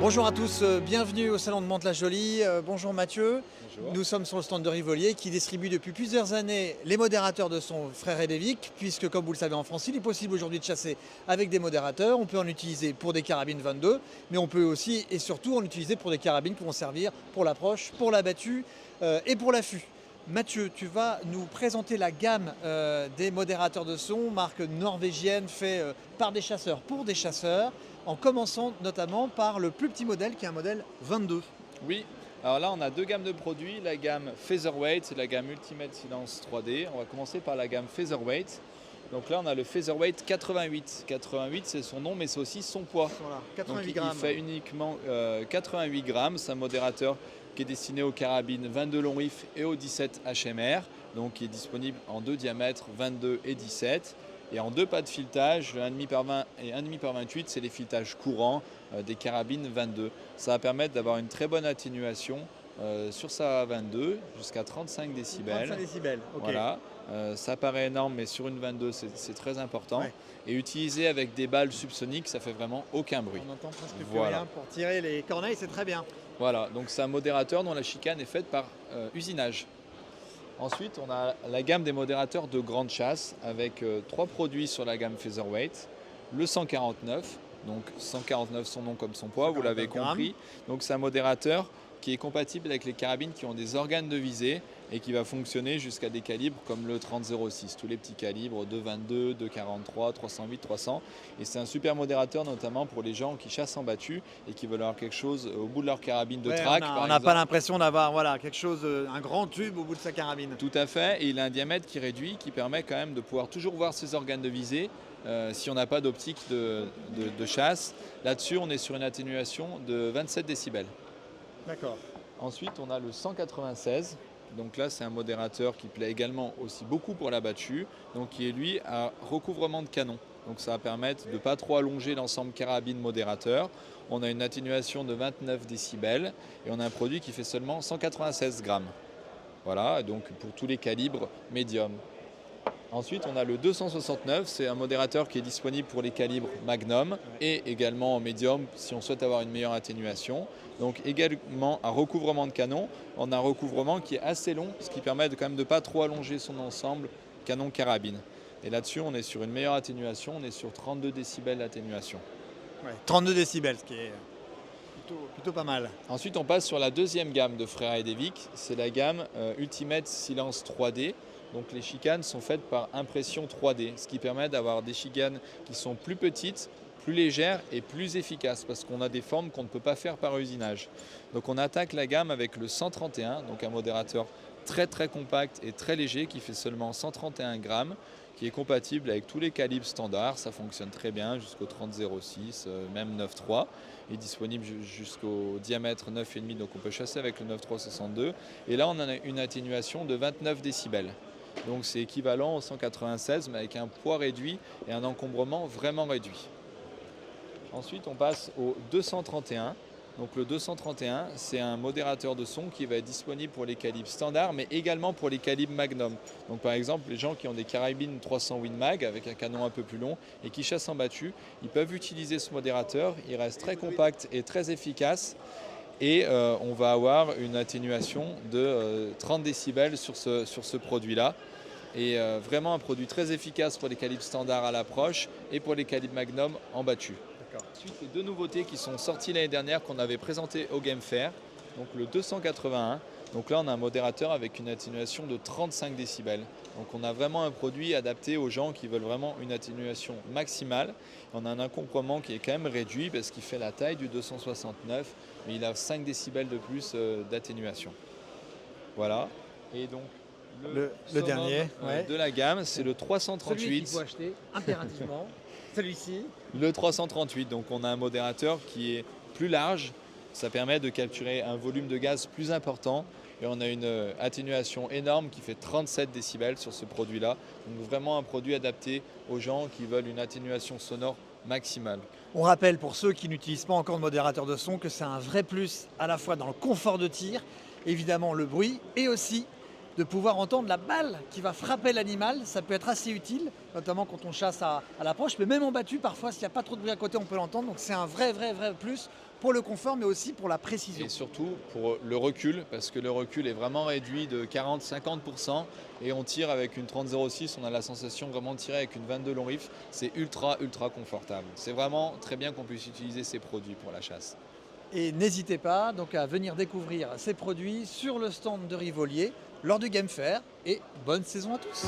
Bonjour à tous, bienvenue au salon de Mantes-la-Jolie. Bonjour Mathieu. Bonjour. Nous sommes sur le stand de Rivolier qui distribue depuis plusieurs années les modérateurs de son frère Edevic, puisque comme vous le savez en France, il est possible aujourd'hui de chasser avec des modérateurs. On peut en utiliser pour des carabines 22, mais on peut aussi et surtout en utiliser pour des carabines qui vont servir pour l'approche, pour la battue et pour l'affût. Mathieu, tu vas nous présenter la gamme des modérateurs de son, marque norvégienne, fait par des chasseurs pour des chasseurs, en commençant notamment par le plus petit modèle qui est un modèle 22. Oui, alors là on a deux gammes de produits, la gamme Featherweight et la gamme Ultimate Silence 3D. On va commencer par la gamme Featherweight. Donc là on a le Featherweight 88. 88 c'est son nom mais c'est aussi son poids. Voilà, Donc 88 il grammes. fait uniquement 88 grammes. C'est un modérateur qui est destiné aux carabines 22 long rifle et aux 17 HMR. Donc il est disponible en deux diamètres, 22 et 17. Et en deux pas de filetage, le 1,5 par 20 et 1,5 par 28, c'est les filetages courants des carabines 22. Ça va permettre d'avoir une très bonne atténuation sur sa 22 jusqu'à 35 décibels. 35 décibels, ok. Voilà. Ça paraît énorme, mais sur une 22, c'est très important. Ouais. Et utilisé avec des balles subsoniques, ça fait vraiment aucun bruit. On entend presque plus Voilà. rien pour tirer les corneilles, c'est très bien. Voilà, donc c'est un modérateur dont la chicane est faite par usinage. Ensuite, on a la gamme des modérateurs de grande chasse avec trois produits sur la gamme Featherweight. Le 149, donc 149 son nom comme son poids, vous l'avez 149 compris. Donc c'est un modérateur qui est compatible avec les carabines qui ont des organes de visée et qui va fonctionner jusqu'à des calibres comme le 30-06, tous les petits calibres 2,22, 2,43, 308, 300. Et c'est un super modérateur notamment pour les gens qui chassent en battu et qui veulent avoir quelque chose au bout de leur carabine de Ouais, track. on n'a pas l'impression d'avoir quelque chose, un grand tube au bout de sa carabine. Tout à fait, et il a un diamètre qui réduit, qui permet quand même de pouvoir toujours voir ses organes de visée si on n'a pas d'optique de chasse. Là-dessus, on est sur une atténuation de 27 décibels. D'accord. Ensuite, on a le 196. Donc là, c'est un modérateur qui plaît également aussi beaucoup pour la battue, donc qui est lui à recouvrement de canon. Donc ça va permettre de ne pas trop allonger l'ensemble carabine modérateur. On a une atténuation de 29 décibels et on a un produit qui fait seulement 196 grammes. Voilà, donc pour tous les calibres médium. Ensuite, on a le 269, c'est un modérateur qui est disponible pour les calibres Magnum et également en médium si on souhaite avoir une meilleure atténuation. Donc également un recouvrement de canon. On a un recouvrement qui est assez long, ce qui permet quand même de ne pas trop allonger son ensemble canon-carabine. Et là-dessus, on est sur une meilleure atténuation, on est sur 32 décibels d'atténuation. Ouais, 32 décibels, ce qui est plutôt pas mal. Ensuite, on passe sur la deuxième gamme de Frère Edevic, c'est la gamme Ultimate Silence 3D. Donc les chicanes sont faites par impression 3D, ce qui permet d'avoir des chicanes qui sont plus petites, plus légères et plus efficaces parce qu'on a des formes qu'on ne peut pas faire par usinage. Donc on attaque la gamme avec le 131, donc un modérateur très compact et très léger qui fait seulement 131 grammes, qui est compatible avec tous les calibres standards. Ça fonctionne très bien jusqu'au 30-06, même 9.3. Il est disponible jusqu'au diamètre 9,5, donc on peut chasser avec le 9.3-62. Et là, on a une atténuation de 29 décibels. Donc c'est équivalent au 196, mais avec un poids réduit et un encombrement vraiment réduit. Ensuite, on passe au 231. Donc le 231, c'est un modérateur de son qui va être disponible pour les calibres standards, mais également pour les calibres Magnum. Donc par exemple, les gens qui ont des carabines 300 Win Mag avec un canon un peu plus long et qui chassent en battu, ils peuvent utiliser ce modérateur. Il reste très compact et très efficace. Et on va avoir une atténuation de 30 décibels sur ce produit-là. Et vraiment un produit très efficace pour les calibres standards à l'approche et pour les calibres Magnum en battu. Ensuite, les deux nouveautés qui sont sorties l'année dernière qu'on avait présentées au Game Fair. Donc le 281. Donc là, on a un modérateur avec une atténuation de 35 décibels. Donc on a vraiment un produit adapté aux gens qui veulent vraiment une atténuation maximale. On a un encombrement qui est quand même réduit parce qu'il fait la taille du 269, mais il a 5 décibels de plus d'atténuation. Voilà. Et donc Le summum, dernier de la gamme, c'est le 338. Celui qu'il faut acheter impérativement. Celui-ci. Le 338, donc on a un modérateur qui est plus large, ça permet de capturer un volume de gaz plus important et on a une atténuation énorme qui fait 37 décibels sur ce produit-là. Donc vraiment un produit adapté aux gens qui veulent une atténuation sonore maximale. On rappelle pour ceux qui n'utilisent pas encore de modérateur de son que c'est un vrai plus à la fois dans le confort de tir, évidemment le bruit et aussi de pouvoir entendre la balle qui va frapper l'animal. Ça peut être assez utile, notamment quand on chasse à l'approche, mais même en battu, parfois, s'il n'y a pas trop de bruit à côté, on peut l'entendre. Donc c'est un vrai plus pour le confort, mais aussi pour la précision. Et surtout pour le recul, parce que le recul est vraiment réduit de 40-50%, et on tire avec une 30-06, on a la sensation vraiment de tirer avec une 22 long rifle. C'est ultra confortable. C'est vraiment très bien qu'on puisse utiliser ces produits pour la chasse. Et n'hésitez pas donc à venir découvrir ces produits sur le stand de Rivolier lors du Game Fair. Et bonne saison à tous!